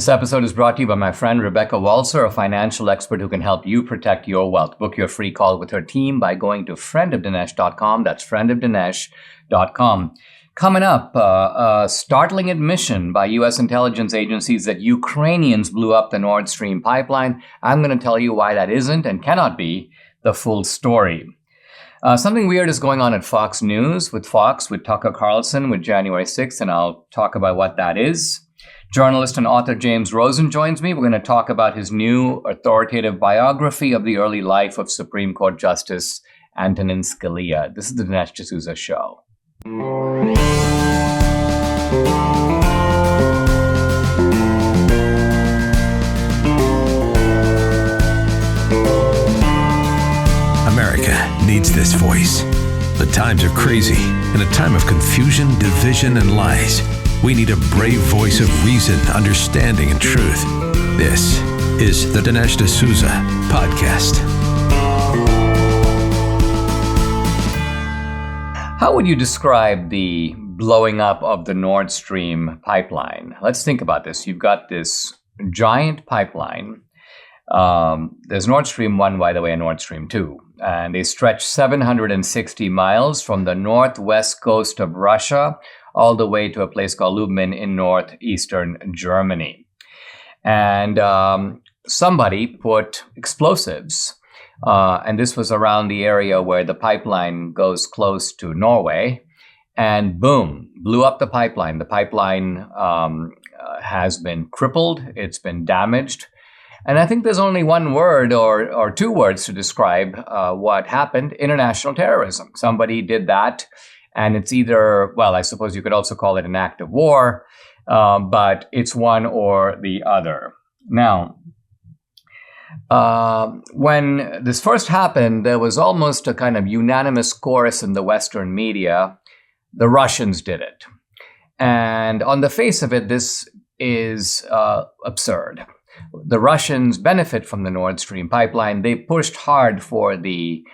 This episode is brought to you by my friend Rebecca Walser, a financial expert who can help you protect your wealth. Book your free call with her team by going to friendofdinesh.com. That's friendofdinesh.com. Coming up, a startling admission by U.S. intelligence agencies that Ukrainians blew up the Nordstrom Pipeline. I'm going to tell you why that isn't and cannot be the full story. Something weird is going on at Fox News with Tucker Carlson, with January 6th, and I'll talk about what that is. Journalist and author James Rosen joins me. We're going to talk about his new authoritative biography of the early life of Supreme Court Justice Antonin Scalia. This is the Dinesh D'Souza Show. America needs this voice. The times are crazy. In a time of confusion, division, and lies, we need a brave voice of reason, understanding, and truth. This is the Dinesh D'Souza Podcast. How would you describe the blowing up of the Nord Stream pipeline? Let's think about this. You've got this giant pipeline. There's Nord Stream 1, by the way, and Nord Stream 2. And they stretch 760 miles from the northwest coast of Russia all the way to a place called Lublin in northeastern Germany. And somebody put explosives, and this was around the area where the pipeline goes close to Norway, and boom, blew up the pipeline. The pipeline has been crippled, it's been damaged. And I think there's only one word or two words to describe what happened: international terrorism. Somebody did that. And it's either, well, I suppose you could also call it an act of war, but it's one or the other. Now, when this first happened, there was almost a kind of unanimous chorus in the Western media: the Russians did it. And on the face of it, this is absurd. The Russians benefit from the Nord Stream pipeline. They pushed hard for the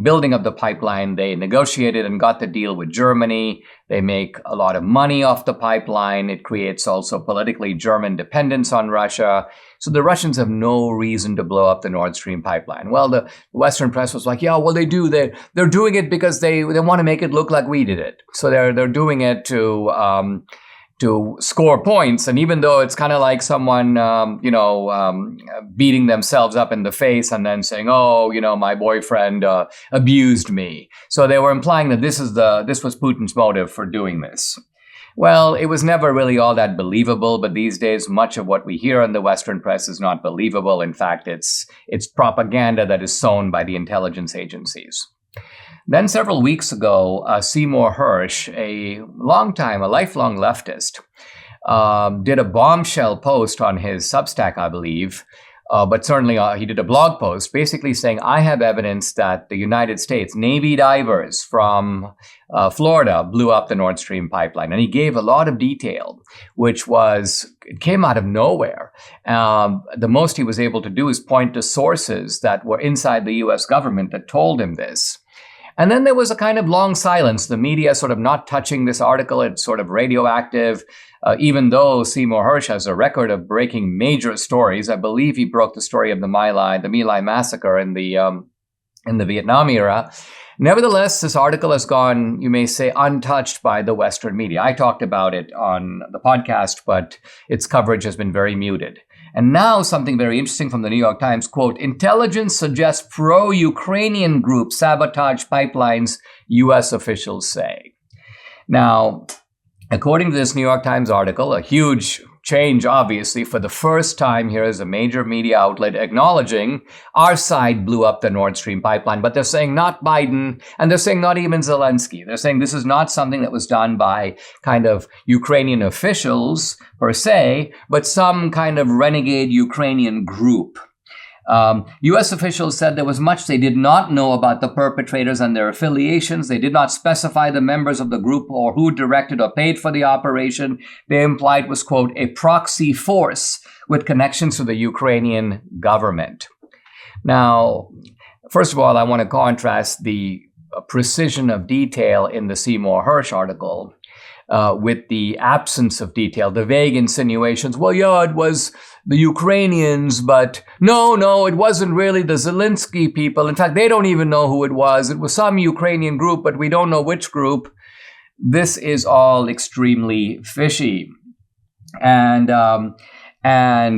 building of the pipeline. They negotiated and got the deal with Germany. They make a lot of money off the pipeline. It creates also politically German dependence on Russia. So the Russians have no reason to blow up the Nord Stream pipeline. Well, the Western press was like, yeah, well, they do. They're doing it because they want to make it look like we did it. So they're doing it to score points. And even though it's kind of like someone, beating themselves up in the face and then saying, oh, my boyfriend abused me. So they were implying that this was Putin's motive for doing this. Well, it was never really all that believable, but these days, much of what we hear in the Western press is not believable. In fact, it's propaganda that is sown by the intelligence agencies. Then several weeks ago, Seymour Hersh, a lifelong leftist, did a bombshell post on his Substack, I believe, but certainly he did a blog post basically saying, I have evidence that the United States Navy divers from Florida blew up the Nord Stream pipeline. And he gave a lot of detail, it came out of nowhere. The most he was able to do is point to sources that were inside the U.S. government that told him this. And then there was a kind of long silence, the media sort of not touching this article. It's sort of radioactive, even though Seymour Hersh has a record of breaking major stories. I believe he broke the story of the My Lai massacre in the Vietnam era. Nevertheless, this article has gone, you may say, untouched by the Western media. I talked about it on the podcast, but its coverage has been very muted. And now something very interesting from the New York Times, quote, intelligence suggests pro-Ukrainian groups sabotage pipelines, U.S. officials say. Now, according to this New York Times article, a huge change, obviously. For the first time, here is a major media outlet acknowledging our side blew up the Nord Stream pipeline, but they're saying not Biden, and they're saying not even Zelensky. They're saying this is not something that was done by kind of Ukrainian officials per se, but some kind of renegade Ukrainian group. U.S. officials said there was much they did not know about the perpetrators and their affiliations. They did not specify the members of the group or who directed or paid for the operation. They implied was, quote, a proxy force with connections to the Ukrainian government. Now, first of all, I want to contrast the precision of detail in the Seymour Hersh article with the absence of detail, the vague insinuations. Well, yeah, it was the Ukrainians, but no, it wasn't really the Zelensky people. In fact, they don't even know who it was. It was some Ukrainian group, but we don't know which group. This is all extremely fishy. And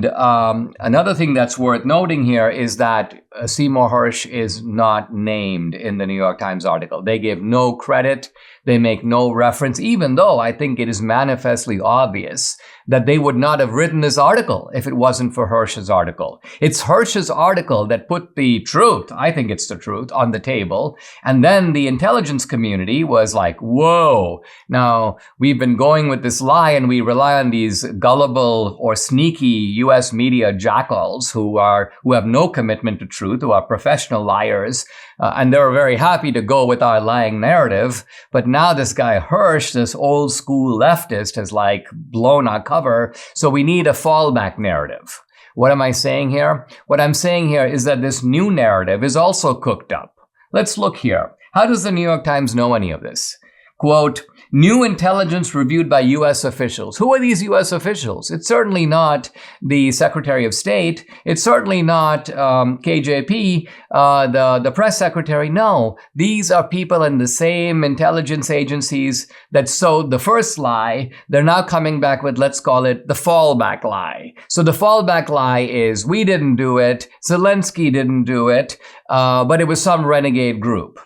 another thing that's worth noting here is that Seymour Hersh is not named in the New York Times article. They give no credit. They make no reference, even though I think it is manifestly obvious that they would not have written this article if it wasn't for Hersh's article. It's Hersh's article that put the truth, I think it's the truth, on the table. And then the intelligence community was like, whoa, now we've been going with this lie and we rely on these gullible or sneaky US media jackals who have no commitment to truth, who are professional liars, and they're very happy to go with our lying narrative. But now this guy Hersh, this old school leftist, has like blown our cover. So we need a fallback narrative. What am I saying here? What I'm saying here is that this new narrative is also cooked up. Let's look here. How does the New York Times know any of this? Quote, new intelligence reviewed by U.S. officials. Who are these U.S. officials? It's certainly not the Secretary of State. It's certainly not KJP, the press secretary. No, these are people in the same intelligence agencies that sowed the first lie. They're now coming back with, let's call it, the fallback lie. So the fallback lie is, we didn't do it, Zelensky didn't do it, but it was some renegade group.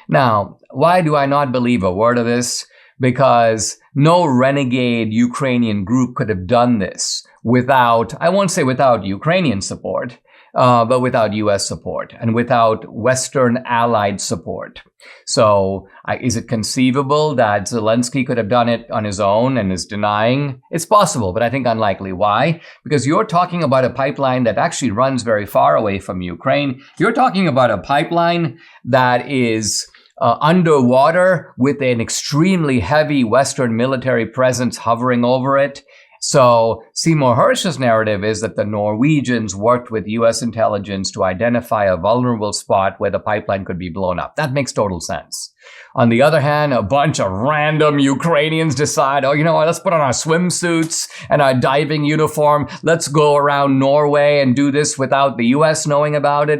Now, why do I not believe a word of this? Because no renegade Ukrainian group could have done this without, I won't say without Ukrainian support, but without US support and without Western allied support. So is it conceivable that Zelensky could have done it on his own and is denying? It's possible, but I think unlikely. Why? Because you're talking about a pipeline that actually runs very far away from Ukraine. You're talking about a pipeline that is underwater with an extremely heavy Western military presence hovering over it. So Seymour Hersh's narrative is that the Norwegians worked with U.S. intelligence to identify a vulnerable spot where the pipeline could be blown up. That makes total sense. On the other hand, a bunch of random Ukrainians decide, oh, you know what, let's put on our swimsuits and our diving uniform. Let's go around Norway and do this without the U.S. knowing about it,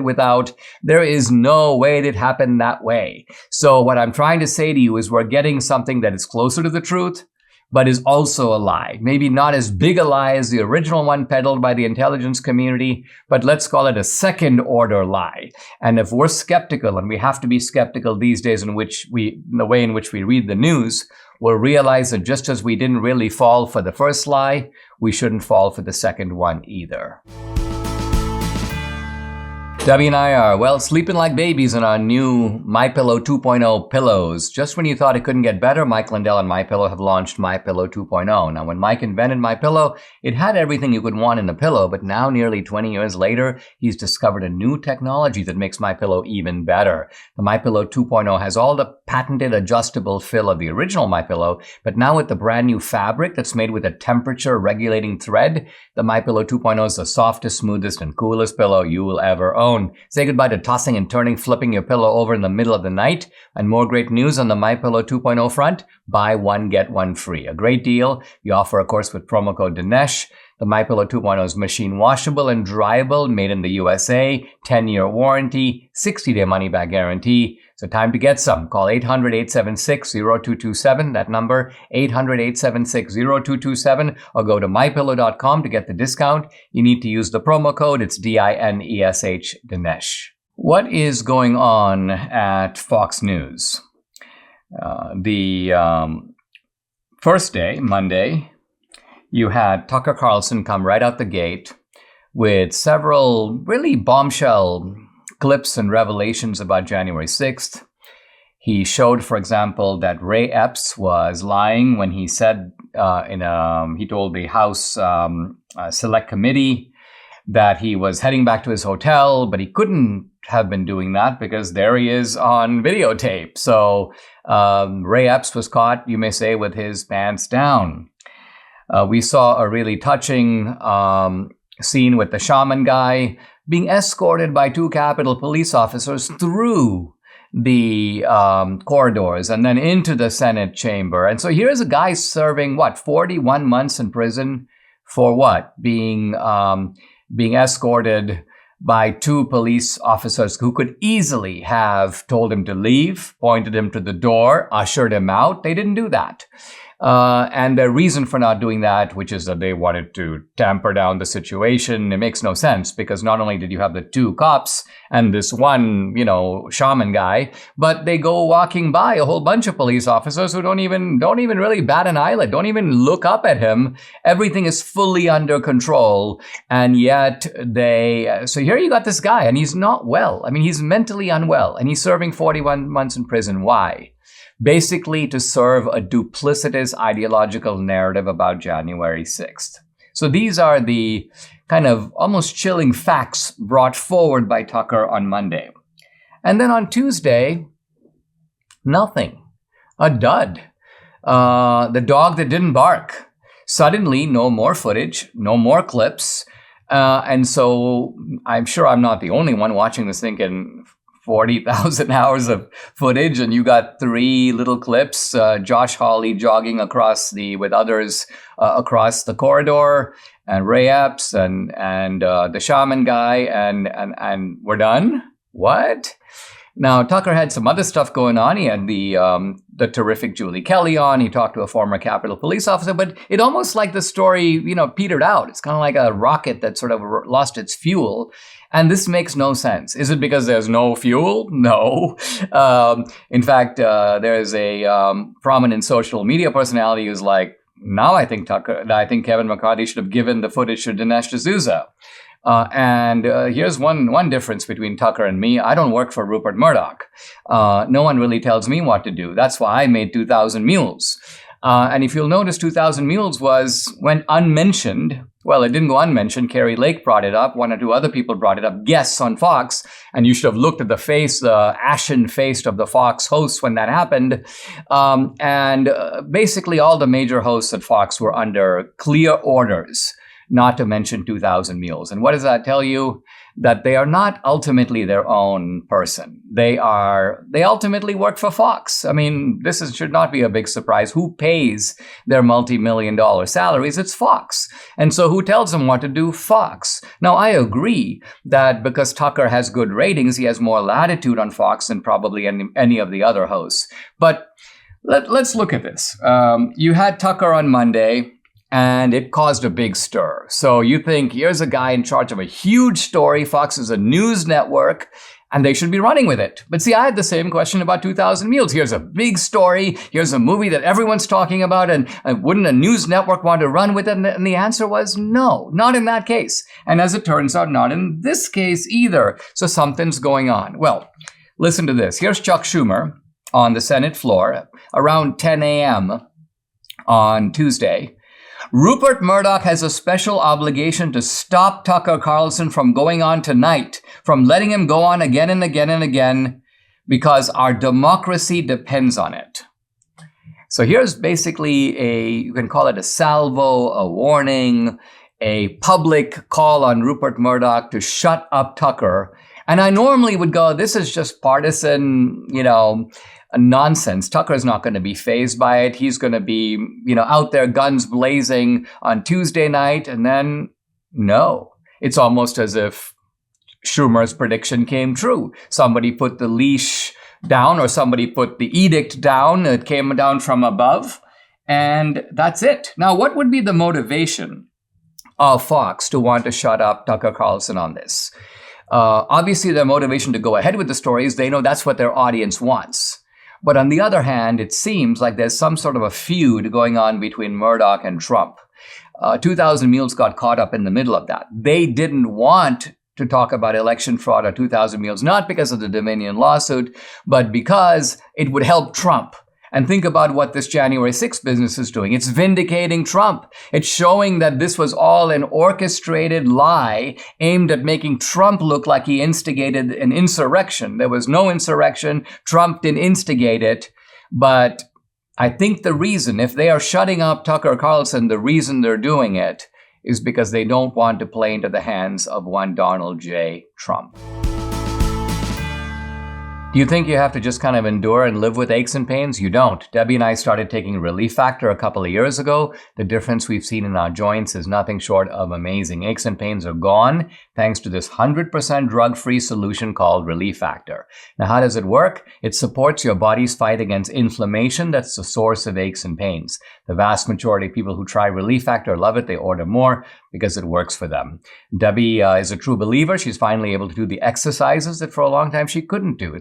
there is no way it happened that way. So what I'm trying to say to you is we're getting something that is closer to the truth, but is also a lie. Maybe not as big a lie as the original one peddled by the intelligence community, but let's call it a second order lie. And if we're skeptical, and we have to be skeptical these days in the way in which we read the news, we'll realize that just as we didn't really fall for the first lie, we shouldn't fall for the second one either. Debbie and I are, sleeping like babies in our new MyPillow 2.0 pillows. Just when you thought it couldn't get better, Mike Lindell and MyPillow have launched MyPillow 2.0. Now, when Mike invented MyPillow, it had everything you could want in a pillow, but now, nearly 20 years later, he's discovered a new technology that makes MyPillow even better. The MyPillow 2.0 has all the patented adjustable fill of the original MyPillow, but now with the brand new fabric that's made with a temperature-regulating thread, the MyPillow 2.0 is the softest, smoothest, and coolest pillow you will ever own. Say goodbye to tossing and turning, flipping your pillow over in the middle of the night. And more great news on the MyPillow 2.0 front. Buy one, get one free. A great deal. We offer, of course, with promo code Dinesh. The MyPillow 2.0 is machine washable and dryable, made in the USA, 10-year warranty, 60-day money-back guarantee. So time to get some. Call 800-876-0227, that number, 800-876-0227, or go to mypillow.com to get the discount. You need to use the promo code. It's DINESH, Dinesh. What is going on at Fox News? The first day, Monday, you had Tucker Carlson come right out the gate with several really bombshell clips and revelations about January 6th. He showed, for example, that Ray Epps was lying when he said he told the House Select Committee that he was heading back to his hotel, but he couldn't have been doing that because there he is on videotape. So Ray Epps was caught, you may say, with his pants down. We saw a really touching scene with the shaman guy being escorted by two Capitol police officers through the corridors and then into the Senate chamber. And so here's a guy serving, 41 months in prison for what? Being escorted by two police officers who could easily have told him to leave, pointed him to the door, ushered him out. They didn't do that. And the reason for not doing that, which is that they wanted to tamper down the situation, it makes no sense, because not only did you have the two cops and this one, shaman guy, but they go walking by a whole bunch of police officers who don't even really bat an eyelid, don't even look up at him. Everything is fully under control. And yet so here you got this guy, and he's not well. I mean, he's mentally unwell, and he's serving 41 months in prison. Why? Basically to serve a duplicitous ideological narrative about January 6th. So these are the kind of almost chilling facts brought forward by Tucker on Monday. And then on Tuesday, nothing. A dud. The dog that didn't bark. Suddenly, no more footage, no more clips. And so I'm sure I'm not the only one watching this thinking, 40,000 hours of footage, and you got 3 little clips. Josh Hawley jogging with others across the corridor, and Ray Epps and the shaman guy, and we're done. What? Now Tucker had some other stuff going on. He had the terrific Julie Kelly on. He talked to a former Capitol Police officer, but it almost like the story, petered out. It's kind of like a rocket that sort of lost its fuel. And this makes no sense. Is it because there's no fuel? No. In fact, there is a prominent social media personality who's like, now I think Kevin McCarthy should have given the footage to Dinesh D'Souza. And here's one difference between Tucker and me. I don't work for Rupert Murdoch. No one really tells me what to do. That's why I made 2,000 Mules. And if you'll notice, 2,000 Mules went unmentioned. Well, it didn't go unmentioned. Carrie Lake brought it up. 1 or 2 other people brought it up. Guests on Fox. And you should have looked at the ashen face of the Fox hosts when that happened. And basically all the major hosts at Fox were under clear orders not to mention 2,000 Mules. And what does that tell you? That they are not ultimately their own person. They ultimately work for Fox. I mean, should not be a big surprise. Who pays their multi-million-dollar salaries? It's Fox. And so who tells them what to do? Fox. Now, I agree that because Tucker has good ratings, he has more latitude on Fox than probably any of the other hosts. But let's look at this. You had Tucker on Monday, and it caused a big stir. So you think, here's a guy in charge of a huge story. Fox is a news network, and they should be running with it. But see, I had the same question about 2,000 Mules. Here's a big story. Here's a movie that everyone's talking about, and wouldn't a news network want to run with it? And the answer was no, not in that case. And as it turns out, not in this case either. So something's going on. Well, listen to this. Here's Chuck Schumer on the Senate floor around 10 a.m. on Tuesday. Rupert Murdoch has a special obligation to stop Tucker Carlson from going on tonight, from letting him go on again and again and again, because our democracy depends on it. So here's basically you can call it a salvo, a warning, a public call on Rupert Murdoch to shut up Tucker. And I normally would go, this is just partisan, nonsense. Tucker's not going to be fazed by it. He's going to be, out there guns blazing on Tuesday night. And then, no. It's almost as if Schumer's prediction came true. Somebody put the leash down, or somebody put the edict down. It came down from above. And that's it. Now, what would be the motivation of Fox to want to shut up Tucker Carlson on this? Obviously, their motivation to go ahead with the story is they know that's what their audience wants. But on the other hand, it seems like there's some sort of a feud going on between Murdoch and Trump. 2,000 Mules got caught up in the middle of that. They didn't want to talk about election fraud or 2,000 Mules, not because of the Dominion lawsuit, but because it would help Trump. And think about what this January 6th business is doing. It's vindicating Trump. It's showing that this was all an orchestrated lie aimed at making Trump look like he instigated an insurrection. There was no insurrection. Trump didn't instigate it. But I think the reason, if they are shutting up Tucker Carlson, the reason they're doing it is because they don't want to play into the hands of one Donald J. Trump. Do you think you have to just kind of endure and live with aches and pains? You don't. Debbie and I started taking Relief Factor a couple of years ago. The difference we've seen in our joints is nothing short of amazing. Aches and pains are gone thanks to this 100% drug-free solution called Relief Factor. Now, how does it work? It supports your body's fight against inflammation that's the source of aches and pains. The vast majority of people who try Relief Factor love it. They order more because it works for them. Debbie is a true believer. She's finally able to do the exercises that for a long time she couldn't do.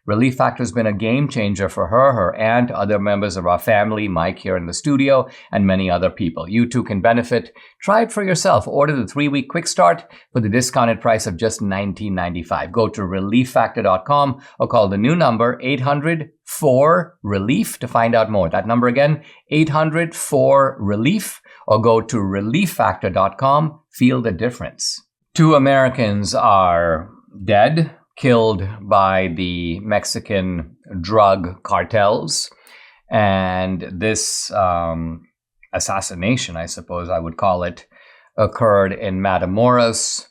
Relief Factor has been a game changer for her, her aunt, other members of our family, Mike here in the studio, and many other people. You too can benefit. Try it for yourself. Order the 3-week quick start for the discounted price of just $19.95. Go to relieffactor.com or call the new number 800-4-RELIEF to find out more. That number again, 800-4-RELIEF, or go to relieffactor.com. Feel the difference. 2 Americans are dead, killed by the Mexican drug cartels. And this assassination, I suppose I would call it, occurred in Matamoros.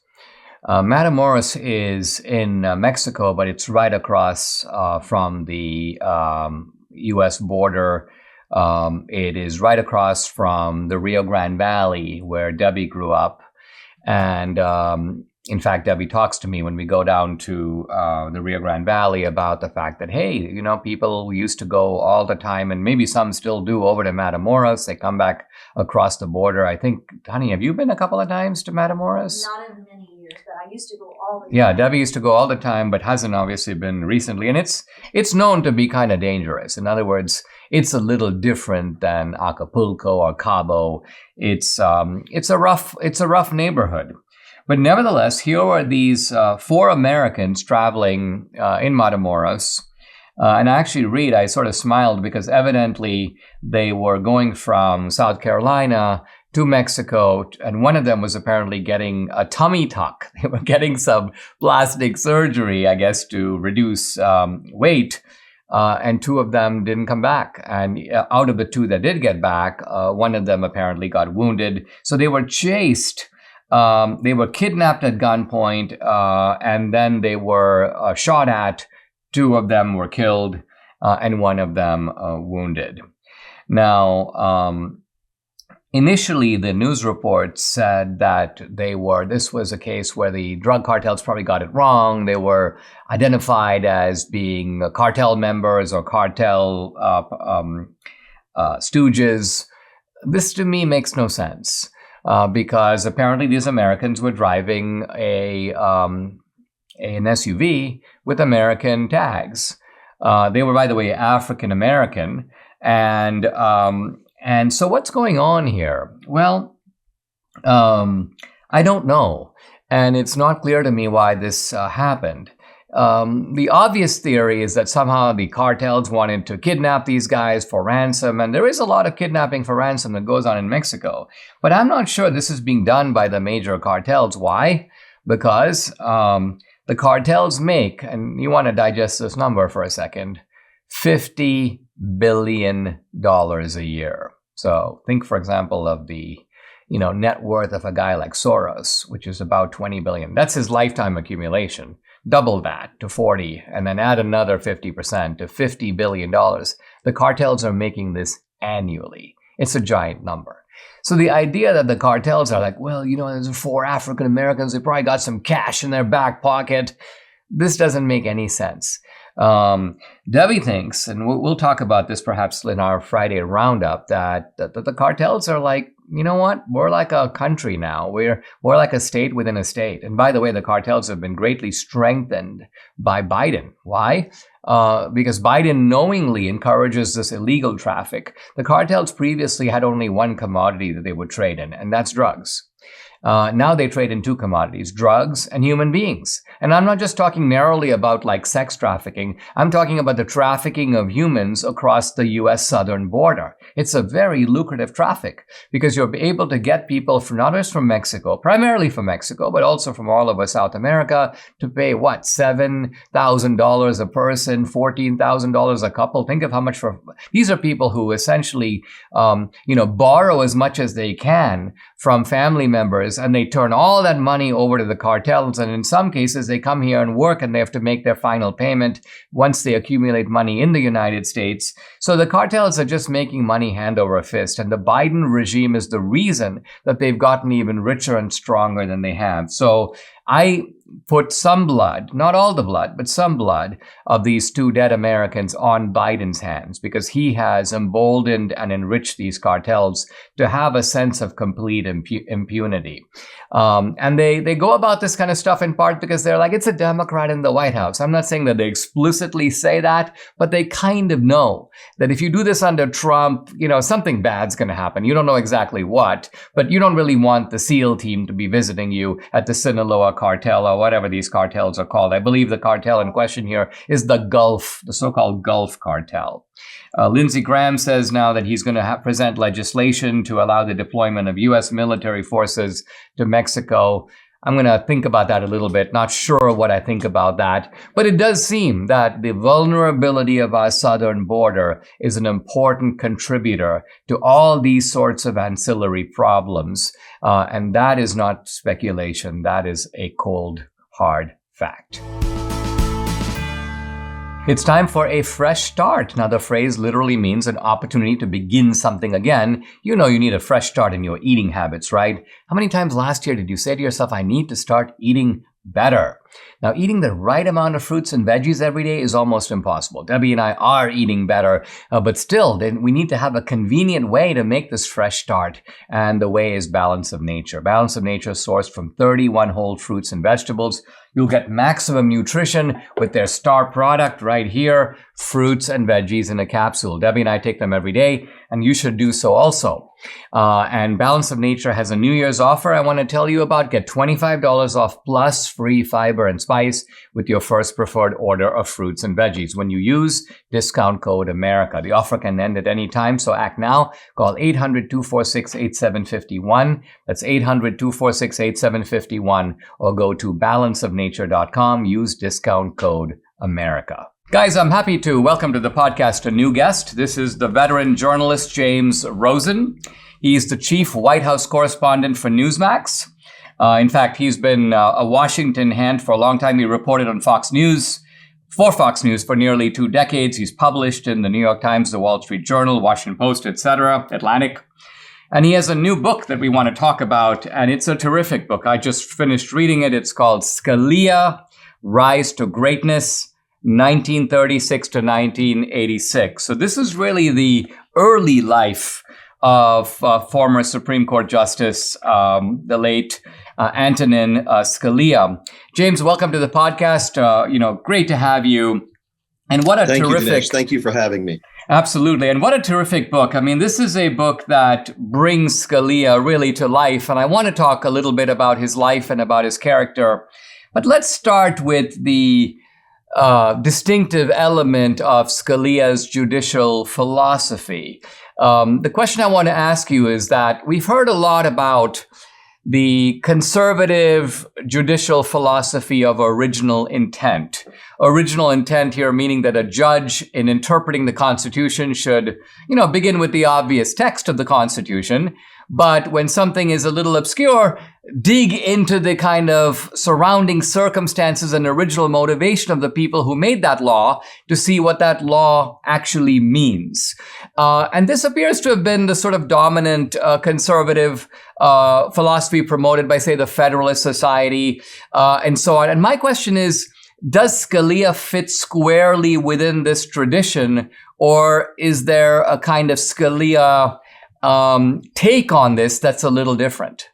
Matamoros is in Mexico, but it's right across from the U.S. border. It is right across from the Rio Grande Valley, where Debbie grew up. And in fact, Debbie talks to me when we go down to the Rio Grande Valley about the fact that, hey, you know, people used to go all the time, and maybe some still do, over to Matamoros. They come back across the border. I think, honey, have you been a couple of times to Matamoros? Not in many years, but I used to go all the time. Yeah, Debbie used to go all the time, but hasn't obviously been recently. And it's known to be kind of dangerous. In other words, it's a little different than Acapulco or Cabo. It's a rough neighborhood. But nevertheless, here were these 4 Americans traveling in Matamoros. And I sort of smiled because evidently they were going from South Carolina to Mexico, and one of them was apparently getting a tummy tuck. They were getting some plastic surgery, I guess, to reduce weight. And 2 of them didn't come back. And out of the 2 that did get back, one of them apparently got wounded. So they were chased. They were kidnapped at gunpoint, and then they were shot at. 2 of them were killed, and 1 of them wounded. Now, initially, the news report said that this was a case where the drug cartels probably got it wrong. They were identified as being cartel members or cartel stooges. This to me makes no sense. Because apparently these Americans were driving an SUV with American tags. They were, by the way, African American, and so what's going on here? Well, I don't know, and it's not clear to me why this happened. The obvious theory is that somehow the cartels wanted to kidnap these guys for ransom, and there is a lot of kidnapping for ransom that goes on in Mexico. But I'm not sure this is being done by the major cartels. Why? Because the cartels make, and you want to digest this number for a second, $50 billion a year. So think, for example, of the net worth of a guy like Soros, which is about $20 billion. That's his lifetime accumulation. Double that to 40, and then add another 50% to $50 billion. The cartels are making this annually. It's a giant number. So the idea that the cartels are like, well, there's 4 African Americans, they probably got some cash in their back pocket. This doesn't make any sense. Debbie thinks, and we'll talk about this perhaps in our Friday roundup, that the cartels are like, you know what? We're like a country now. We're like a state within a state. And by the way, the cartels have been greatly strengthened by Biden. Why? Because Biden knowingly encourages this illegal traffic. The cartels previously had only one commodity that they would trade in, and that's drugs. Now they trade in 2 commodities, drugs and human beings. And I'm not just talking narrowly about like sex trafficking. I'm talking about the trafficking of humans across the U.S. southern border. It's a very lucrative traffic because you're able to get people from not just from Mexico, primarily from Mexico, but also from all over South America to pay what, $7,000 a person, $14,000 a couple. Think of how much these are people who essentially, borrow as much as they can from family members and they turn all that money over to the cartels. And in some cases, they come here and work and they have to make their final payment once they accumulate money in the United States. So the cartels are just making money hand over fist. And the Biden regime is the reason that they've gotten even richer and stronger than they have. So I put some blood, not all the blood, but some blood of these two dead Americans on Biden's hands, because he has emboldened and enriched these cartels to have a sense of complete impunity. And they go about this kind of stuff in part because they're like, it's a Democrat in the White House. I'm not saying that they explicitly say that, but they kind of know that if you do this under Trump, something bad's going to happen. You don't know exactly what, but you don't really want the SEAL team to be visiting you at the Sinaloa cartel or whatever these cartels are called. I believe the cartel in question here is the so-called Gulf cartel. Lindsey Graham says now that he's going to present legislation to allow the deployment of U.S. military forces to Mexico. I'm going to think about that a little bit. Not sure what I think about that. But it does seem that the vulnerability of our southern border is an important contributor to all these sorts of ancillary problems. And that is not speculation. That is a cold, hard fact. It's time for a fresh start. Now, the phrase literally means an opportunity to begin something again. You know you need a fresh start in your eating habits, right? How many times last year did you say to yourself, I need to start eating better? Now, eating the right amount of fruits and veggies every day is almost impossible. Debbie and I are eating better, but still, then we need to have a convenient way to make this fresh start. And the way is Balance of Nature. Balance of Nature is sourced from 31 whole fruits and vegetables. You'll get maximum nutrition with their star product right here, fruits and veggies in a capsule. Debbie and I take them every day, and you should do so also. And Balance of Nature has a New Year's offer I want to tell you about. Get $25 off plus free fiber and spice with your first preferred order of fruits and veggies when you use discount code America. The offer can end at any time, so act now. Call 800-246-8751. That's 800-246-8751, or go to balanceofnature.com. Use discount code America. Guys, I'm happy to welcome to the podcast a new guest. This is the veteran journalist James Rosen. He's the chief White House correspondent for Newsmax. In fact, he's been a Washington hand for a long time. He reported on Fox News for nearly 2 decades. He's published in the New York Times, the Wall Street Journal, Washington Post, etc., Atlantic. And he has a new book that we want to talk about, and it's a terrific book. I just finished reading it. It's called Scalia, Rise to Greatness, 1936 to 1986. So this is really the early life of former Supreme Court Justice, the late Antonin Scalia. James, welcome to the podcast. Great to have you. And what a Thank terrific... you, Dinesh. Thank you for having me. Absolutely. And what a terrific book. I mean, this is a book that brings Scalia really to life. And I want to talk a little bit about his life and about his character. But let's start with the distinctive element of Scalia's judicial philosophy. The question I want to ask you is that we've heard a lot about the conservative judicial philosophy of original intent. Original intent here meaning that a judge in interpreting the Constitution should, begin with the obvious text of the Constitution. But when something is a little obscure, dig into the kind of surrounding circumstances and original motivation of the people who made that law to see what that law actually means. And this appears to have been the sort of dominant conservative philosophy promoted by, say, the Federalist Society and so on. And my question is, does Scalia fit squarely within this tradition, or is there a kind of Scalia take on this that's a little different?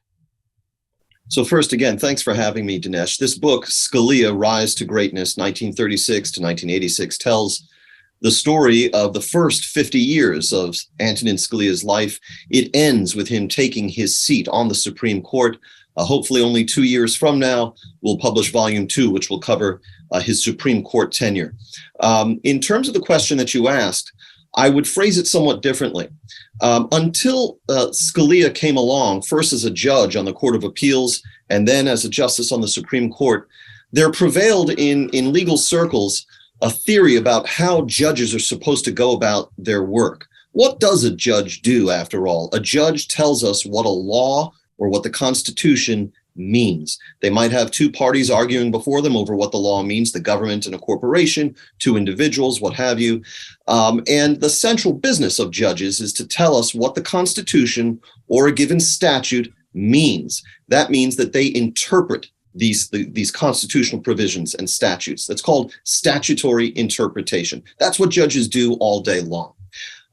So first, again, thanks for having me, Dinesh. This book, Scalia, Rise to Greatness, 1936 to 1986, tells the story of the first 50 years of Antonin Scalia's life. It ends with him taking his seat on the Supreme Court. Hopefully only 2 years from now, we'll publish Volume 2, which will cover his Supreme Court tenure. In terms of the question that you asked, I would phrase it somewhat differently. Until Scalia came along, first as a judge on the Court of Appeals, and then as a justice on the Supreme Court, there prevailed in legal circles a theory about how judges are supposed to go about their work. What does a judge do, after all? A judge tells us what a law or what the Constitution means. They might have two parties arguing before them over what the law means, the government and a corporation, two individuals, what have you. And the central business of judges is to tell us what the Constitution or a given statute means. That means that they interpret these constitutional provisions and statutes. That's called statutory interpretation. That's what judges do all day long.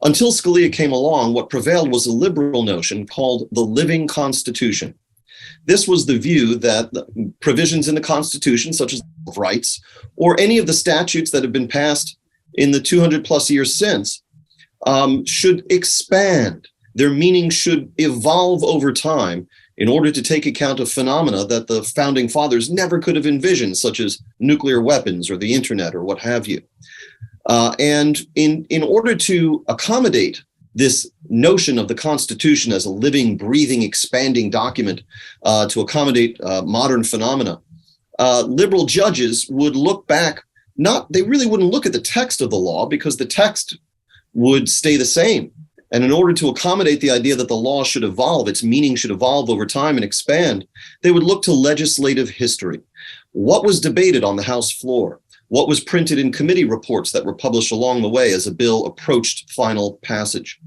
Until Scalia came along, what prevailed was a liberal notion called the living Constitution. This was the view that the provisions in the Constitution, such as the Bill of Rights, or any of the statutes that have been passed in the 200 plus years since, should expand. Their meaning should evolve over time in order to take account of phenomena that the founding fathers never could have envisioned, such as nuclear weapons or the internet or what have you. And in order to accommodate this notion of the Constitution as a living, breathing, expanding document to accommodate modern phenomena, liberal judges would look back, they really wouldn't look at the text of the law because the text would stay the same. And in order to accommodate the idea that the law should evolve, its meaning should evolve over time and expand, they would look to legislative history. What was debated on the House floor? What was printed in committee reports that were published along the way as a bill approached final passage?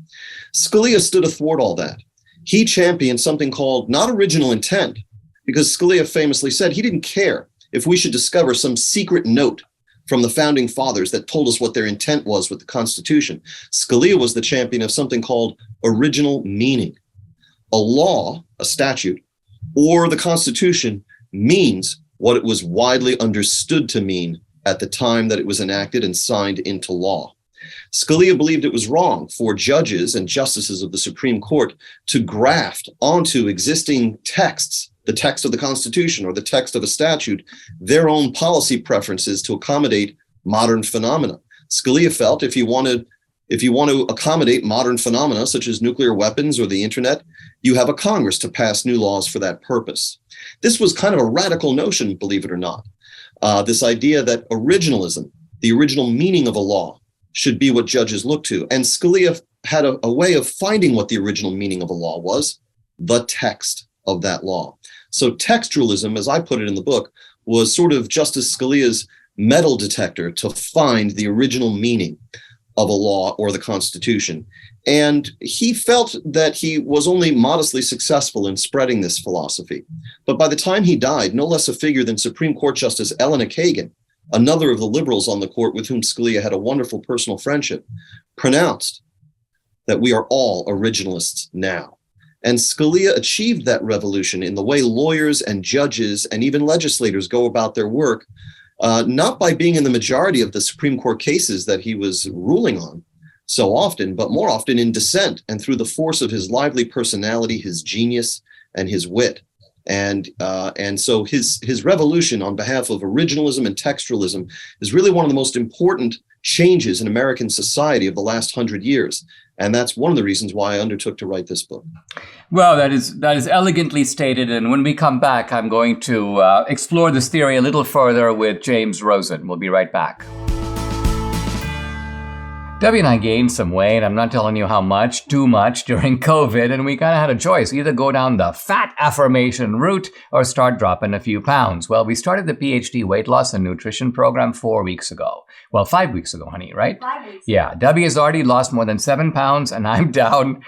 Scalia stood athwart all that. He championed something called not original intent, because Scalia famously said he didn't care if we should discover some secret note from the founding fathers that told us what their intent was with the Constitution. Scalia was the champion of something called original meaning. A law, a statute, or the Constitution means what it was widely understood to mean at the time that it was enacted and signed into law. Scalia believed it was wrong for judges and justices of the Supreme Court to graft onto existing texts, the text of the Constitution or the text of a statute, their own policy preferences to accommodate modern phenomena. Scalia felt if you want to accommodate modern phenomena such as nuclear weapons or the internet, you have a Congress to pass new laws for that purpose. This was kind of a radical notion, believe it or not. This idea that originalism, the original meaning of a law, should be what judges look to. And Scalia had a way of finding what the original meaning of a law was, the text of that law. So textualism, as I put it in the book, was sort of Justice Scalia's metal detector to find the original meaning of a law or the Constitution. And he felt that he was only modestly successful in spreading this philosophy. But by the time he died, no less a figure than Supreme Court Justice Elena Kagan, another of the liberals on the court with whom Scalia had a wonderful personal friendship, pronounced that we are all originalists now. And Scalia achieved that revolution in the way lawyers and judges and even legislators go about their work, not by being in the majority of the Supreme Court cases that he was ruling on so often, but more often in dissent and through the force of his lively personality, his genius, and his wit. And so his revolution on behalf of originalism and textualism is really one of the most important changes in American society of the last 100 years. And that's one of the reasons why I undertook to write this book. Well, that is elegantly stated. And when we come back, I'm going to explore this theory a little further with James Rosen. We'll be right back. Debbie and I gained some weight. I'm not telling you how much, too much, during COVID, and we kind of had a choice. Either go down the fat affirmation route or start dropping a few pounds. Well, we started the PhD weight loss and nutrition program 4 weeks ago. Well, 5 weeks ago, honey, right? 5 weeks. Yeah, Debbie has already lost more than 7 pounds, and I'm down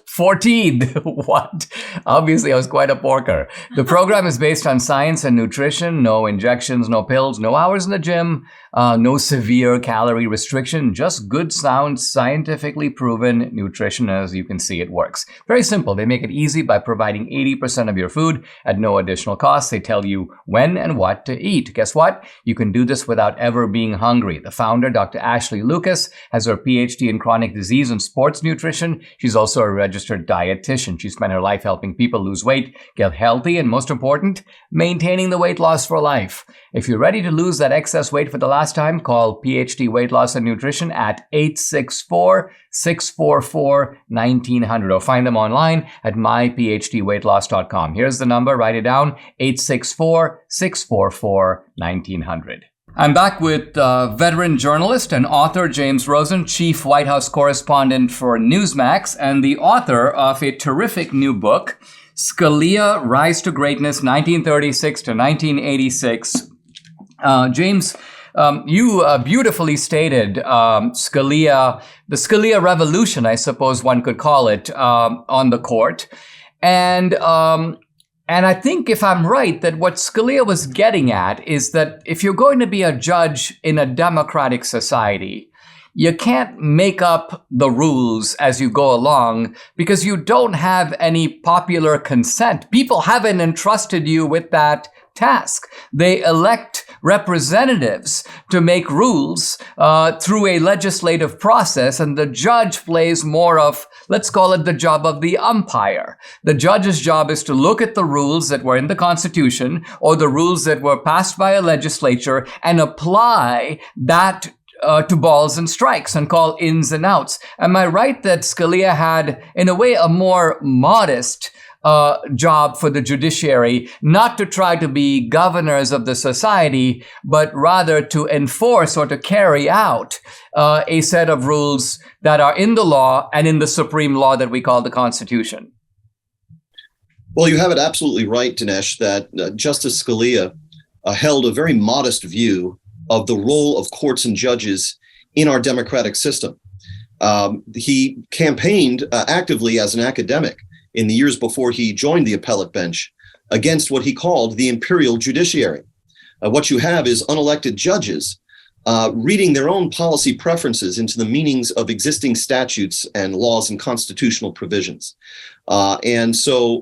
14. What? Obviously, I was quite a porker. The program is based on science and nutrition. No injections, no pills, no hours in the gym, no severe calorie restriction, just good, sound, scientifically proven nutrition. As you can see, it works. Very simple. They make it easy by providing 80% of your food at no additional cost. They tell you when and what to eat. Guess what? You can do this without ever being hungry. The founder, Dr. Ashley Lucas, has her PhD in chronic disease and sports nutrition. She's also a registered dietitian. She spent her life helping people lose weight, get healthy, and most important, maintaining the weight loss for life. If you're ready to lose that excess weight for the last time, call PhD Weight Loss and Nutrition at 864-644-1900 or find them online at myphdweightloss.com. Here's the number. Write it down, 864-644-1900. I'm back with veteran journalist and author James Rosen, chief White House correspondent for Newsmax, and the author of a terrific new book, Scalia, Rise to Greatness, 1936 to 1986. James, you beautifully stated Scalia, the Scalia revolution, I suppose one could call it, on the court. And I think, if I'm right, that what Scalia was getting at is that if you're going to be a judge in a democratic society, you can't make up the rules as you go along because you don't have any popular consent. People haven't entrusted you with that task. They elect representatives to make rules through a legislative process, and the judge plays more of, let's call it, the job of the umpire. The judge's job is to look at the rules that were in the Constitution or the rules that were passed by a legislature and apply that to balls and strikes and call ins and outs. Am I right that Scalia had, in a way, a more modest job for the judiciary, not to try to be governors of the society, but rather to enforce or to carry out a set of rules that are in the law and in the supreme law that we call the Constitution? Well, you have it absolutely right, Dinesh, that Justice Scalia held a very modest view of the role of courts and judges in our democratic system. He campaigned actively as an academic in the years before he joined the appellate bench against what he called the imperial judiciary. What you have is unelected judges reading their own policy preferences into the meanings of existing statutes and laws and constitutional provisions. And so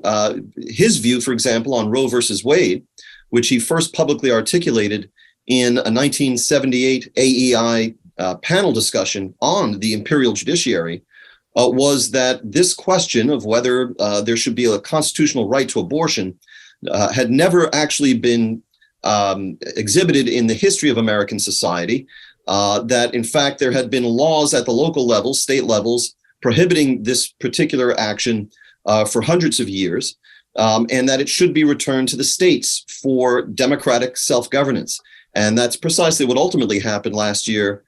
his view, for example, on Roe versus Wade, which he first publicly articulated in a 1978 AEI panel discussion on the imperial judiciary, was that this question of whether there should be a constitutional right to abortion had never actually been exhibited in the history of American society, that in fact there had been laws at the local levels, state levels, prohibiting this particular action for hundreds of years, and that it should be returned to the states for democratic self-governance. And that's precisely what ultimately happened last year,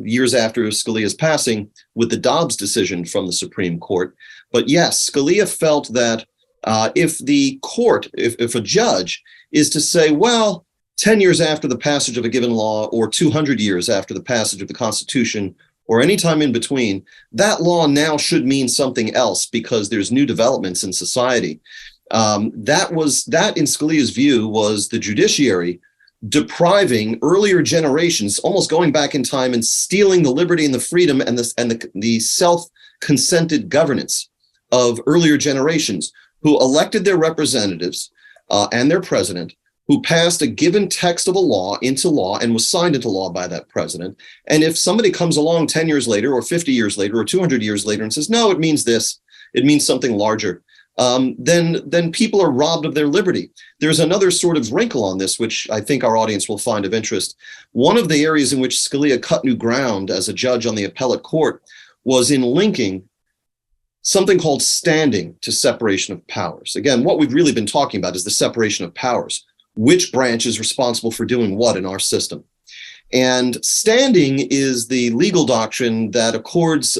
years after Scalia's passing, with the Dobbs decision from the Supreme Court. But yes, Scalia felt that if the court, if a judge is to say, well, 10 years after the passage of a given law or 200 years after the passage of the Constitution or any time in between, that law now should mean something else because there's new developments in society. That in Scalia's view was the judiciary depriving earlier generations, almost going back in time and stealing the liberty and the freedom and the self-consented governance of earlier generations who elected their representatives and their president, who passed a given text of a law into law and was signed into law by that president. And if somebody comes along 10 years later or 50 years later or 200 years later and says, no, it means this, it means something larger, then people are robbed of their liberty. There's another sort of wrinkle on this, which I think our audience will find of interest. One of the areas in which Scalia cut new ground as a judge on the appellate court was in linking something called standing to separation of powers. Again, what we've really been talking about is the separation of powers. Which branch is responsible for doing what in our system? And standing is the legal doctrine that accords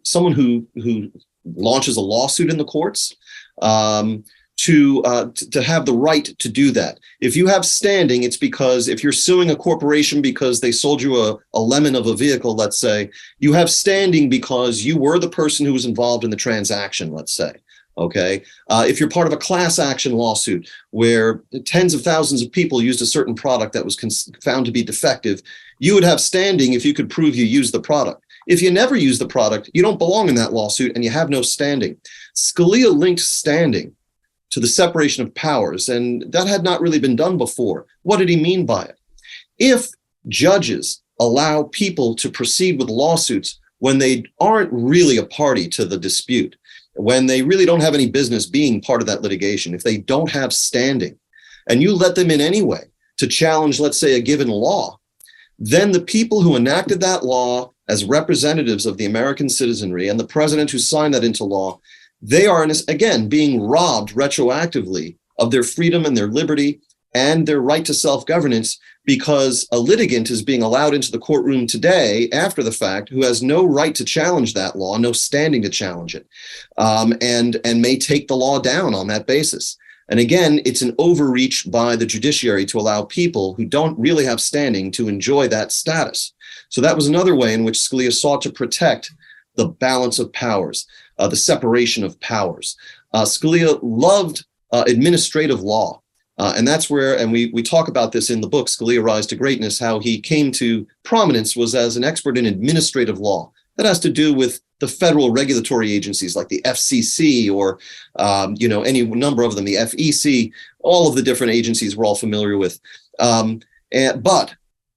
someone who launches a lawsuit in the courts to have the right to do that. If you have standing, it's because if you're suing a corporation because they sold you a lemon of a vehicle, let's say, you have standing because you were the person who was involved in the transaction, let's say. Okay. If you're part of a class action lawsuit where tens of thousands of people used a certain product that was found to be defective, you would have standing if you could prove you used the product. If you never use the product, you don't belong in that lawsuit and you have no standing. Scalia linked standing to the separation of powers, and that had not really been done before. What did he mean by it? If judges allow people to proceed with lawsuits when they aren't really a party to the dispute, when they really don't have any business being part of that litigation, if they don't have standing, and you let them in anyway to challenge, let's say, a given law, then the people who enacted that law as representatives of the American citizenry and the president who signed that into law, they are, again, being robbed retroactively of their freedom and their liberty and their right to self-governance, because a litigant is being allowed into the courtroom today after the fact who has no right to challenge that law, no standing to challenge it, and may take the law down on that basis. And again, it's an overreach by the judiciary to allow people who don't really have standing to enjoy that status. So that was another way in which Scalia sought to protect the balance of powers, the separation of powers. Scalia loved administrative law. And that's where, and we talk about this in the book, Scalia Rise to Greatness, how he came to prominence was as an expert in administrative law. That has to do with the federal regulatory agencies like the FCC or, any number of them, the FEC, all of the different agencies we're all familiar with. But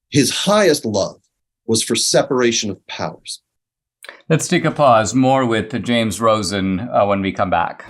his highest love was for separation of powers. Let's take a pause. More with James Rosen when we come back.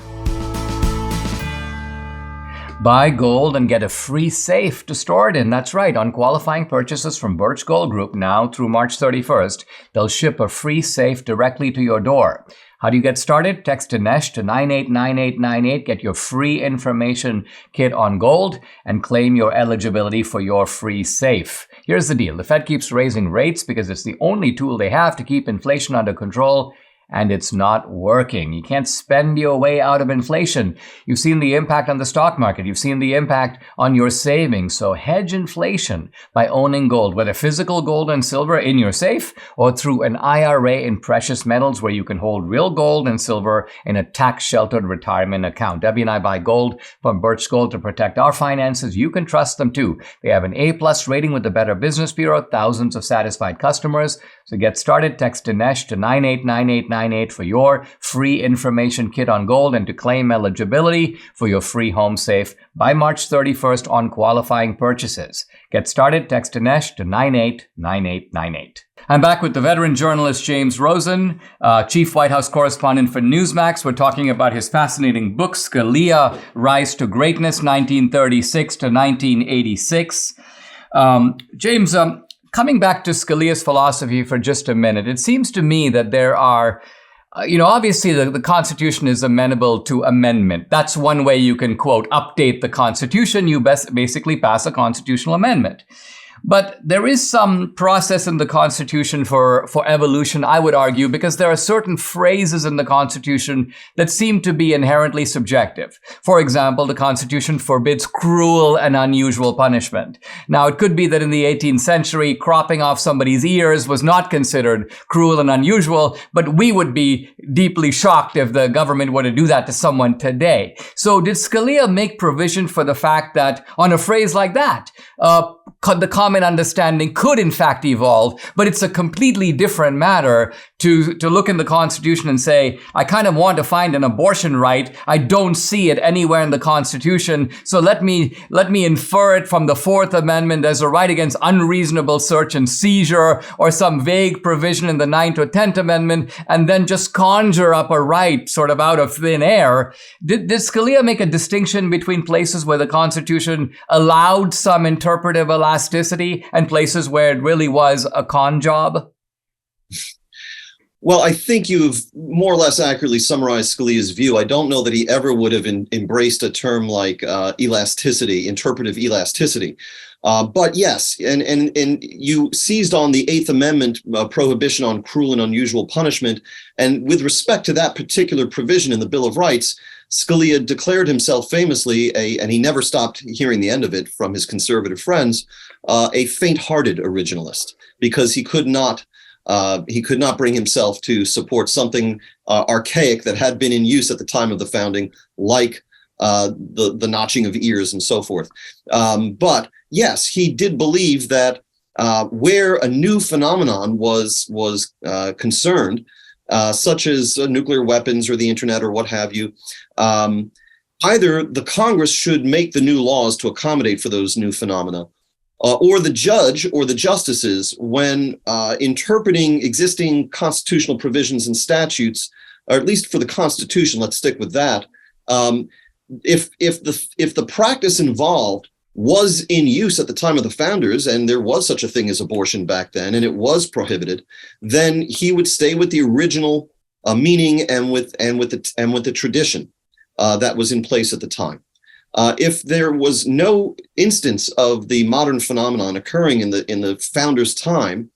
Buy gold and get a free safe to store it in. That's right. On qualifying purchases from Birch Gold Group now through March 31st, they'll ship a free safe directly to your door. How do you get started? Text Dinesh to 989898. Get your free information kit on gold and claim your eligibility for your free safe. Here's the deal. The Fed keeps raising rates because it's the only tool they have to keep inflation under control. And it's not working. You can't spend your way out of inflation. You've seen the impact on the stock market. You've seen the impact on your savings. So hedge inflation by owning gold, whether physical gold and silver in your safe or through an IRA in precious metals where you can hold real gold and silver in a tax-sheltered retirement account. Debbie and I buy gold from Birch Gold to protect our finances. You can trust them too. They have an A+ rating with the Better Business Bureau, thousands of satisfied customers. So get started. Text Dinesh to 989898 for your free information kit on gold and to claim eligibility for your free home safe by March 31st on qualifying purchases. Get started. Text Dinesh to 989898. I'm back with the veteran journalist James Rosen, chief White House correspondent for Newsmax. We're talking about his fascinating book, Scalia, Rise to Greatness, 1936 to 1986. James, coming back to Scalia's philosophy for just a minute, it seems to me that there are, obviously the Constitution is amenable to amendment. That's one way you can, quote, update the Constitution. You basically pass a constitutional amendment. But there is some process in the Constitution for evolution, I would argue, because there are certain phrases in the Constitution that seem to be inherently subjective. For example, the Constitution forbids cruel and unusual punishment. Now, it could be that in the 18th century, cropping off somebody's ears was not considered cruel and unusual, but we would be deeply shocked if the government were to do that to someone today. So did Scalia make provision for the fact that on a phrase like that, the common understanding could in fact evolve, but it's a completely different matter to look in the Constitution and say, I kind of want to find an abortion right. I don't see it anywhere in the Constitution. So let me infer it from the Fourth Amendment as a right against unreasonable search and seizure or some vague provision in the Ninth or 10th Amendment, and then just conjure up a right sort of out of thin air. Did Scalia make a distinction between places where the Constitution allowed some interpretive elasticity and places where it really was a con job? Well, I think you've more or less accurately summarized Scalia's view. I don't know that he ever would have embraced a term like elasticity, interpretive elasticity. But yes, and you seized on the Eighth Amendment prohibition on cruel and unusual punishment. And with respect to that particular provision in the Bill of Rights, Scalia declared himself famously, and he never stopped hearing the end of it from his conservative friends, a faint-hearted originalist, because he could not bring himself to support something archaic that had been in use at the time of the founding, like the notching of ears and so forth. But yes, he did believe that where a new phenomenon was concerned, such as nuclear weapons or the internet or what have you, either the Congress should make the new laws to accommodate for those new phenomena, or the judge or the justices, when interpreting existing constitutional provisions and statutes, or at least for the Constitution, let's stick with that. If the practice involved was in use at the time of the founders, and there was such a thing as abortion back then, and it was prohibited, then he would stay with the original meaning and with the tradition that was in place at the time. If there was no instance of the modern phenomenon occurring in the founder's time,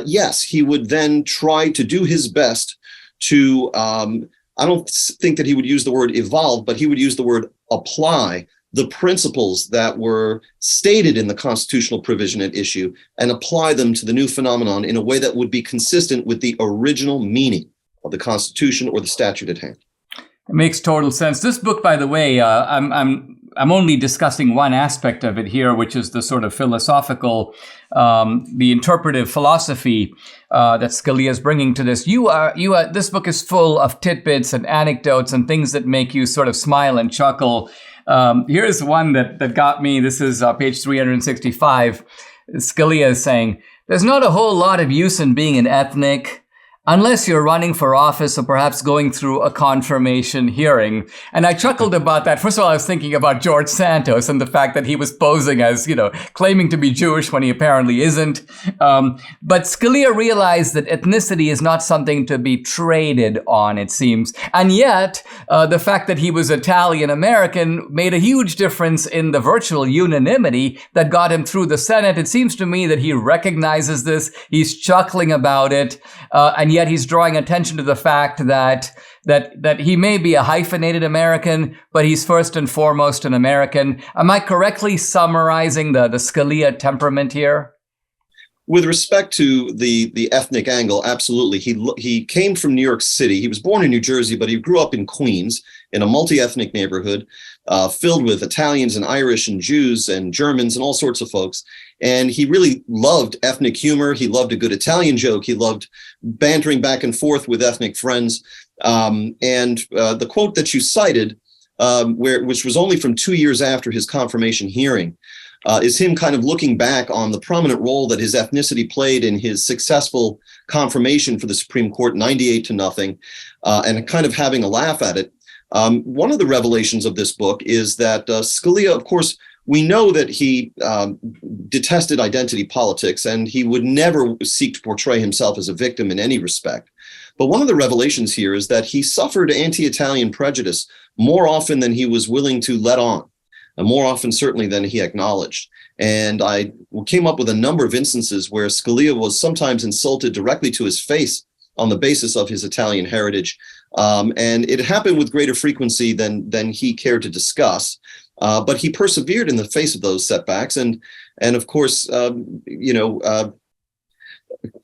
yes, he would then try to do his best to, I don't think that he would use the word evolve, but he would use the word apply the principles that were stated in the constitutional provision at issue and apply them to the new phenomenon in a way that would be consistent with the original meaning of the Constitution or the statute at hand. It makes total sense. This book, by the way, I'm only discussing one aspect of it here, which is the sort of philosophical, the interpretive philosophy that Scalia is bringing to this. This book is full of tidbits and anecdotes and things that make you sort of smile and chuckle. Here's one that got me. This is page 365. Scalia is saying, "There's not a whole lot of use in being an ethnic, unless you're running for office or perhaps going through a confirmation hearing." And I chuckled about that. First of all, I was thinking about George Santos and the fact that he was posing as, claiming to be Jewish when he apparently isn't. But Scalia realized that ethnicity is not something to be traded on, it seems. And yet, the fact that he was Italian-American made a huge difference in the virtual unanimity that got him through the Senate. It seems to me that he recognizes this. He's chuckling about it. And yet he's drawing attention to the fact that he may be a hyphenated American, but he's first and foremost an American. Am I correctly summarizing the Scalia temperament here? With respect to the ethnic angle, absolutely. He came from New York City. He was born in New Jersey, but he grew up in Queens in a multi-ethnic neighborhood filled with Italians and Irish and Jews and Germans and all sorts of folks. And he really loved ethnic humor. He loved a good Italian joke. He loved bantering back and forth with ethnic friends. The quote that you cited, which was only from 2 years after his confirmation hearing, is him kind of looking back on the prominent role that his ethnicity played in his successful confirmation for the Supreme Court, 98-0, and kind of having a laugh at it. One of the revelations of this book is that Scalia, of course, we know that he detested identity politics, and he would never seek to portray himself as a victim in any respect. But one of the revelations here is that he suffered anti-Italian prejudice more often than he was willing to let on, and more often certainly than he acknowledged. And I came up with a number of instances where Scalia was sometimes insulted directly to his face on the basis of his Italian heritage. And it happened with greater frequency than he cared to discuss. But he persevered in the face of those setbacks, and of course,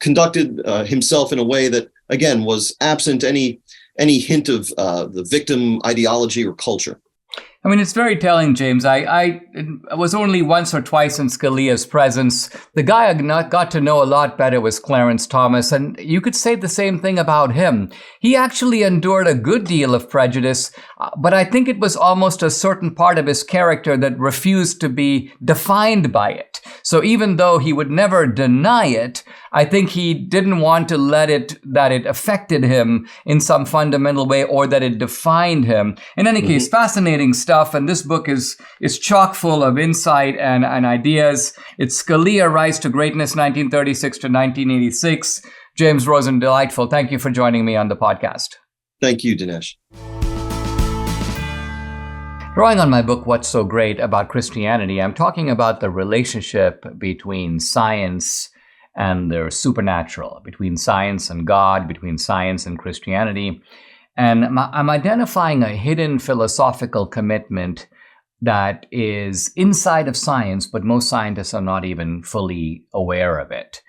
conducted himself in a way that, again, was absent any hint of the victim ideology or culture. I mean, it's very telling, James. I was only once or twice in Scalia's presence. The guy I got to know a lot better was Clarence Thomas, and you could say the same thing about him. He actually endured a good deal of prejudice, but I think it was almost a certain part of his character that refused to be defined by it. So even though he would never deny it, I think he didn't want to let it affected him in some fundamental way or that it defined him. In any case, fascinating stuff. And this book is chock full of insight and ideas. It's Scalia, Rise to Greatness, 1936 to 1986. James Rosen, delightful. Thank you for joining me on the podcast. Thank you, Dinesh. Drawing on my book, What's So Great About Christianity, I'm talking about the relationship between science and the supernatural, between science and God, between science and Christianity. And I'm identifying a hidden philosophical commitment that is inside of science, but most scientists are not even fully aware of it.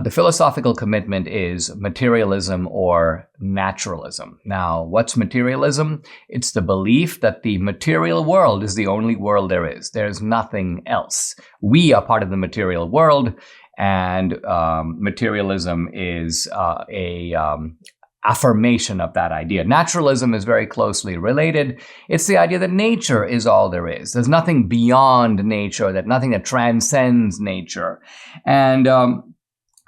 The philosophical commitment is materialism or naturalism. Now, what's materialism? It's the belief that the material world is the only world there is. There's nothing else. We are part of the material world, and materialism is a affirmation of that idea. Naturalism is very closely related. It's the idea that nature is all there is. There's nothing beyond nature, nothing that transcends nature. And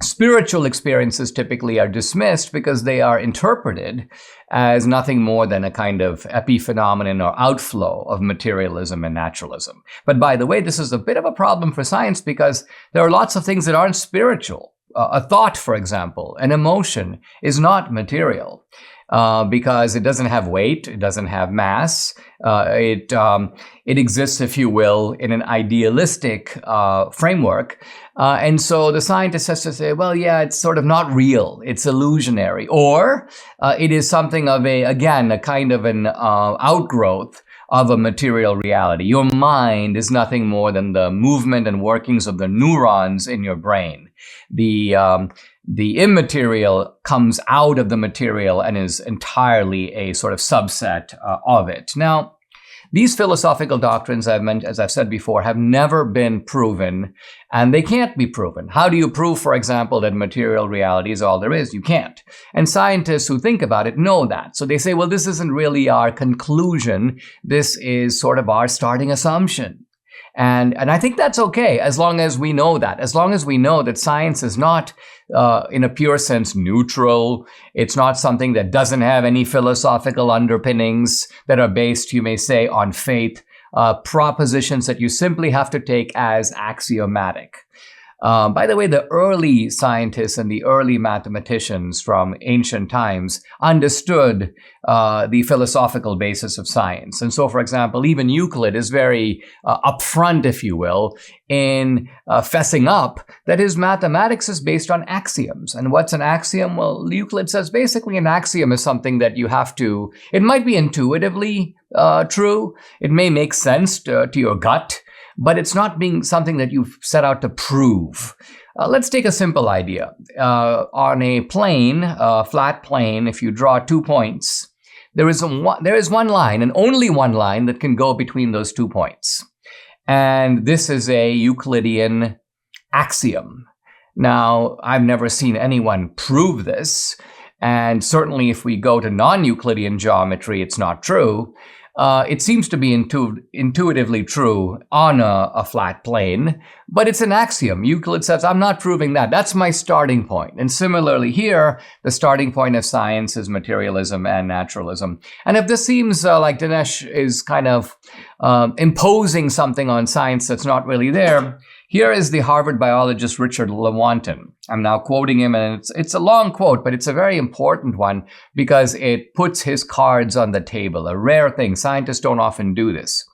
spiritual experiences typically are dismissed because they are interpreted as nothing more than a kind of epiphenomenon or outflow of materialism and naturalism. But by the way, this is a bit of a problem for science because there are lots of things that aren't spiritual. A thought, for example, an emotion is not material. because it doesn't have weight, it doesn't have mass. It exists, if you will, in an idealistic framework. And so the scientist has to say, well, yeah, it's sort of not real. It's illusionary. Or it is something of a kind of an outgrowth of a material reality. Your mind is nothing more than the movement and workings of the neurons in your brain. The immaterial comes out of the material and is entirely a sort of subset of it. Now, these philosophical doctrines, as I've said before, have never been proven, and they can't be proven. How do you prove, for example, that material reality is all there is? You can't. And scientists who think about it know that. So they say, well, this isn't really our conclusion. This is sort of our starting assumption. And I think that's okay, as long as we know that. As long as we know that science is not, in a pure sense, neutral. It's not something that doesn't have any philosophical underpinnings that are based, you may say, on faith, propositions that you simply have to take as axiomatic. By the way, the early scientists and the early mathematicians from ancient times understood the philosophical basis of science. And so, for example, even Euclid is very upfront, if you will, in fessing up that his mathematics is based on axioms. And what's an axiom? Well, Euclid says basically an axiom is something that you have to, it might be intuitively true, it may make sense to your gut, but it's not being something that you've set out to prove. Let's take a simple idea. On a plane, flat plane, if you draw 2 points, there is one line, and only one line, that can go between those 2 points. And this is a Euclidean axiom. Now, I've never seen anyone prove this, and certainly if we go to non-Euclidean geometry, it's not true. It seems to be intuitively true on a flat plane, but it's an axiom. Euclid says, I'm not proving that. That's my starting point. And similarly here, the starting point of science is materialism and naturalism. And if this seems like Dinesh is kind of imposing something on science that's not really there, here is the Harvard biologist Richard Lewontin. I'm now quoting him, and it's a long quote, but it's a very important one because it puts his cards on the table, a rare thing. Scientists don't often do this.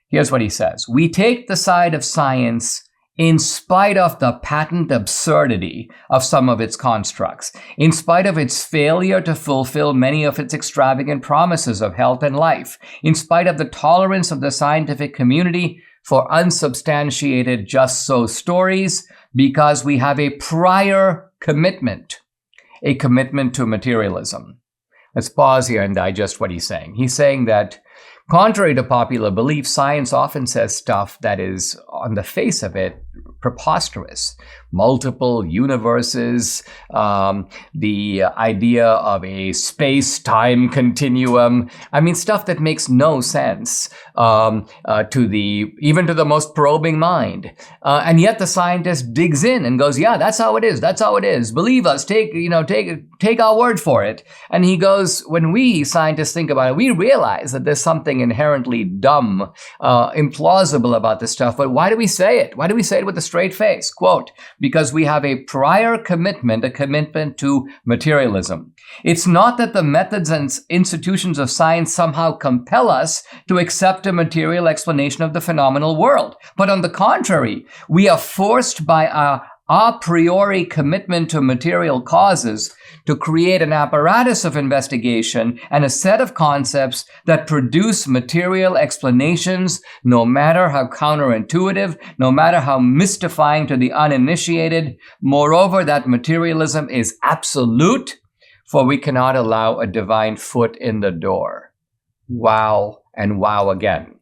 Here's what he says. We take the side of science in spite of the patent absurdity of some of its constructs, in spite of its failure to fulfill many of its extravagant promises of health and life, in spite of the tolerance of the scientific community for unsubstantiated just-so stories, because we have a prior commitment to materialism. Let's pause here and digest what he's saying. He's saying that, contrary to popular belief, science often says stuff that is, on the face of it, preposterous. Multiple universes, the idea of a space-time continuum. I mean, stuff that makes no sense even to the most probing mind. And yet the scientist digs in and goes, yeah, that's how it is. That's how it is. Believe us. Take our word for it. And he goes, when we scientists think about it, we realize that there's something inherently dumb, implausible about this stuff. But why do we say it? Why do we say it with a straight face? Quote, because we have a prior commitment, a commitment to materialism. It's not that the methods and institutions of science somehow compel us to accept a material explanation of the phenomenal world. But on the contrary, we are forced by a priori commitment to material causes to create an apparatus of investigation and a set of concepts that produce material explanations, no matter how counterintuitive, no matter how mystifying to the uninitiated. Moreover, that materialism is absolute, for we cannot allow a divine foot in the door. Wow and wow again.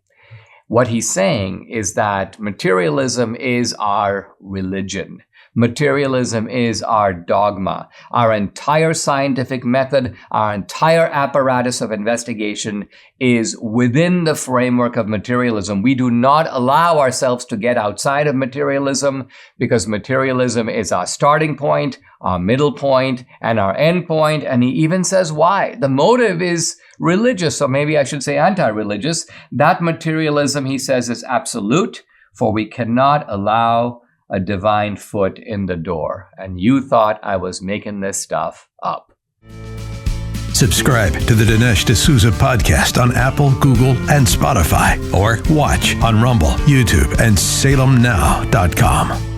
What he's saying is that materialism is our religion. Materialism is our dogma. Our entire scientific method, our entire apparatus of investigation is within the framework of materialism. We do not allow ourselves to get outside of materialism because materialism is our starting point, our middle point, and our end point. And he even says why. The motive is religious, or maybe I should say anti-religious. That materialism, he says, is absolute, for we cannot allow a divine foot in the door. And you thought I was making this stuff up. Subscribe to the Dinesh D'Souza podcast on Apple, Google, and Spotify, or watch on Rumble, YouTube, and SalemNow.com.